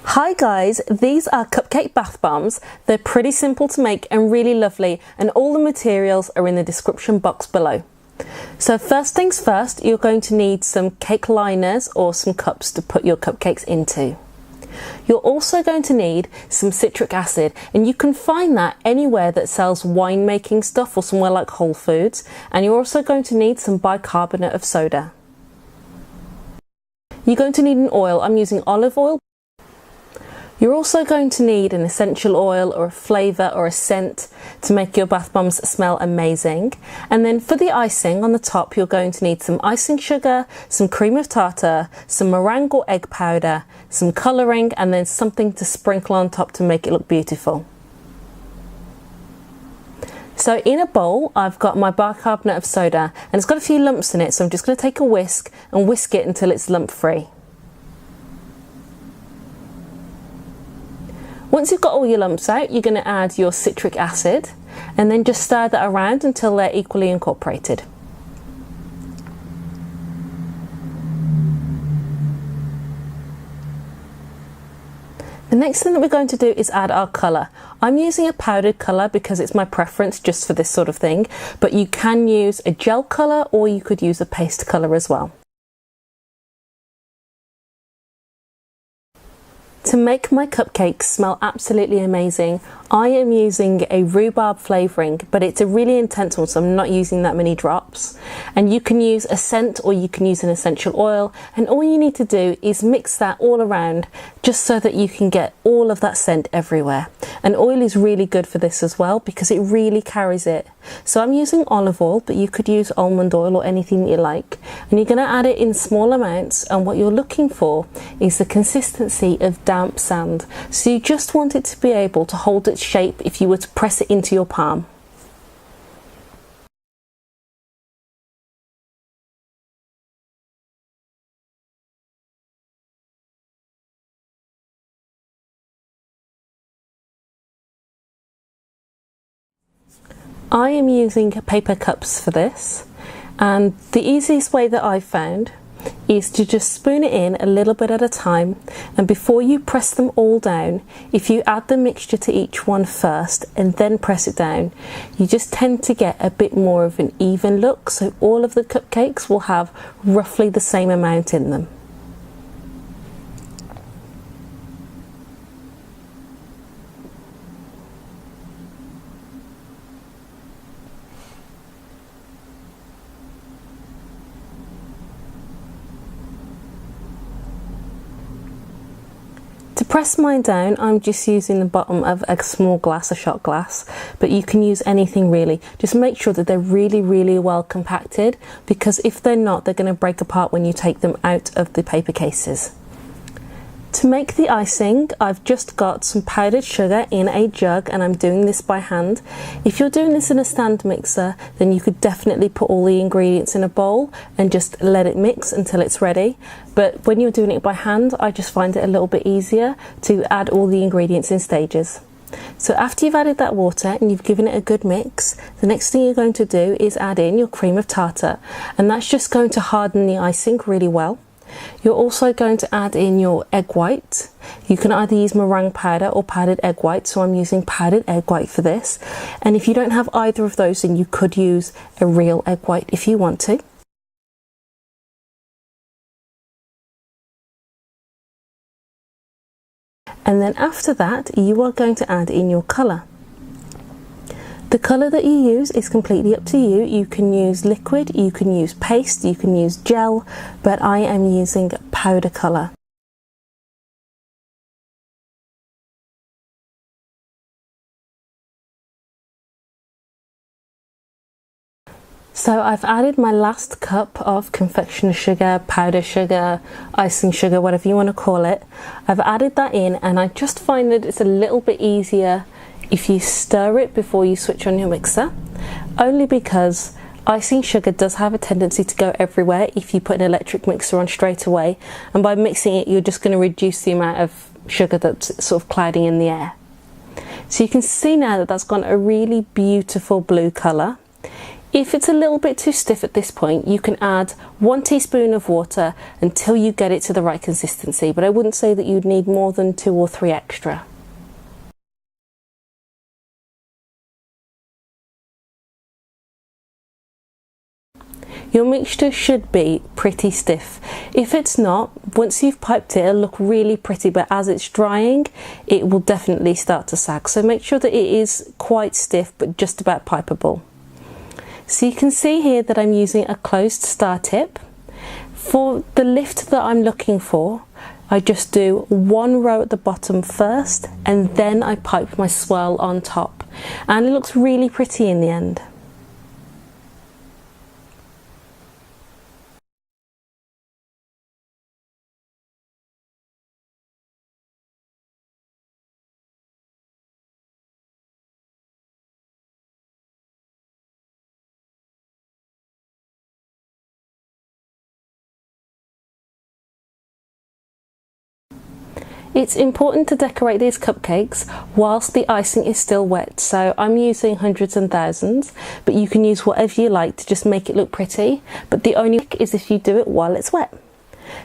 Hi guys, these are cupcake bath bombs. They're pretty simple to make and really lovely, and all the materials are in the description box below. So first things first, you're going to need some cake liners or some cups to put your cupcakes into. You're also going to need some citric acid, and you can find that anywhere that sells winemaking stuff or somewhere like Whole Foods. And you're also going to need some bicarbonate of soda. You're going to need an oil. I'm using olive oil. You're also going to need an essential oil or a flavour or a scent to make your bath bombs smell amazing. And then for the icing on the top, you're going to need some icing sugar, some cream of tartar, some meringue or egg powder, some colouring, and then something to sprinkle on top to make it look beautiful. So in a bowl, I've got my bicarbonate of soda, and it's got a few lumps in it, so I'm just going to take a whisk and whisk it until it's lump free. Once you've got all your lumps out, you're going to add your citric acid and then just stir that around until they're equally incorporated. The next thing that we're going to do is add our colour. I'm using a powdered colour because it's my preference just for this sort of thing, but you can use a gel colour or you could use a paste colour as well. To make my cupcakes smell absolutely amazing, I am using a rhubarb flavouring, but it's a really intense one, so I'm not using that many drops. And you can use a scent or you can use an essential oil, and all you need to do is mix that all around just so that you can get all of that scent everywhere. And oil is really good for this as well because it really carries it. So I'm using olive oil, but you could use almond oil or anything that you like. And you're going to add it in small amounts, and what you're looking for is the consistency of damp sand. So you just want it to be able to hold its shape if you were to press it into your palm. I am using paper cups for this, and the easiest way that I've found is to just spoon it in a little bit at a time, and before you press them all down, if you add the mixture to each one first and then press it down, you just tend to get a bit more of an even look, so all of the cupcakes will have roughly the same amount in them. To press mine down, I'm just using the bottom of a small glass, a shot glass, but you can use anything really. Just make sure that they're really well compacted, because if they're not, they're going to break apart when you take them out of the paper cases. To make the icing, I've just got some powdered sugar in a jug, and I'm doing this by hand. If you're doing this in a stand mixer, then you could definitely put all the ingredients in a bowl and just let it mix until it's ready. But when you're doing it by hand, I just find it a little bit easier to add all the ingredients in stages. So after you've added that water and you've given it a good mix, the next thing you're going to do is add in your cream of tartar, and that's just going to harden the icing really well. You're also going to add in your egg white. You can either use meringue powder or powdered egg white, so I'm using powdered egg white for this. And if you don't have either of those, then you could use a real egg white if you want to. And then after that, you are going to add in your colour. The colour that you use is completely up to you. You can use liquid, you can use paste, you can use gel, but I am using powder colour. So I've added my last cup of confectioner sugar, powder sugar, icing sugar, whatever you want to call it. I've added that in, and I just find that it's a little bit easier if you stir it before you switch on your mixer, only because icing sugar does have a tendency to go everywhere if you put an electric mixer on straight away, and by mixing it you're just going to reduce the amount of sugar that's sort of clouding in the air. So you can see now that that's got a really beautiful blue colour. If it's a little bit too stiff at this point, you can add 1 teaspoon of water until you get it to the right consistency, but I wouldn't say that you'd need more than 2 or 3 extra. Your mixture should be pretty stiff. If it's not, once you've piped it, it'll look really pretty, but as it's drying, it will definitely start to sag. So make sure that it is quite stiff, but just about pipeable. So you can see here that I'm using a closed star tip. For the lift that I'm looking for, I just do 1 row at the bottom first, and then I pipe my swirl on top. And it looks really pretty in the end. It's important to decorate these cupcakes whilst the icing is still wet, so I'm using hundreds and thousands, but you can use whatever you like to just make it look pretty, but the only trick is if you do it while it's wet.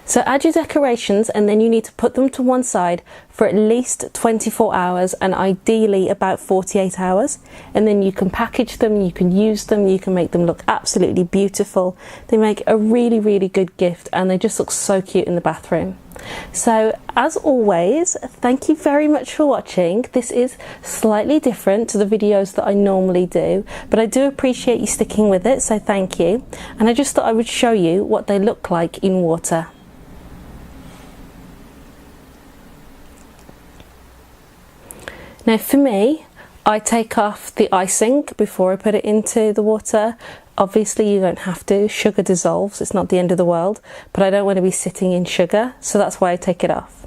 So add your decorations, and then you need to put them to one side for at least 24 hours and ideally about 48 hours, and then you can package them, you can use them, you can make them look absolutely beautiful. They make a really, really good gift, and they just look so cute in the bathroom. So as always, thank you very much for watching. This is slightly different to the videos that I normally do, but I do appreciate you sticking with it, so thank you. And I just thought I would show you what they look like in water. Now for me, I take off the icing before I put it into the water. Obviously you don't have to, sugar dissolves, it's not the end of the world, but I don't want to be sitting in sugar, so that's why I take it off.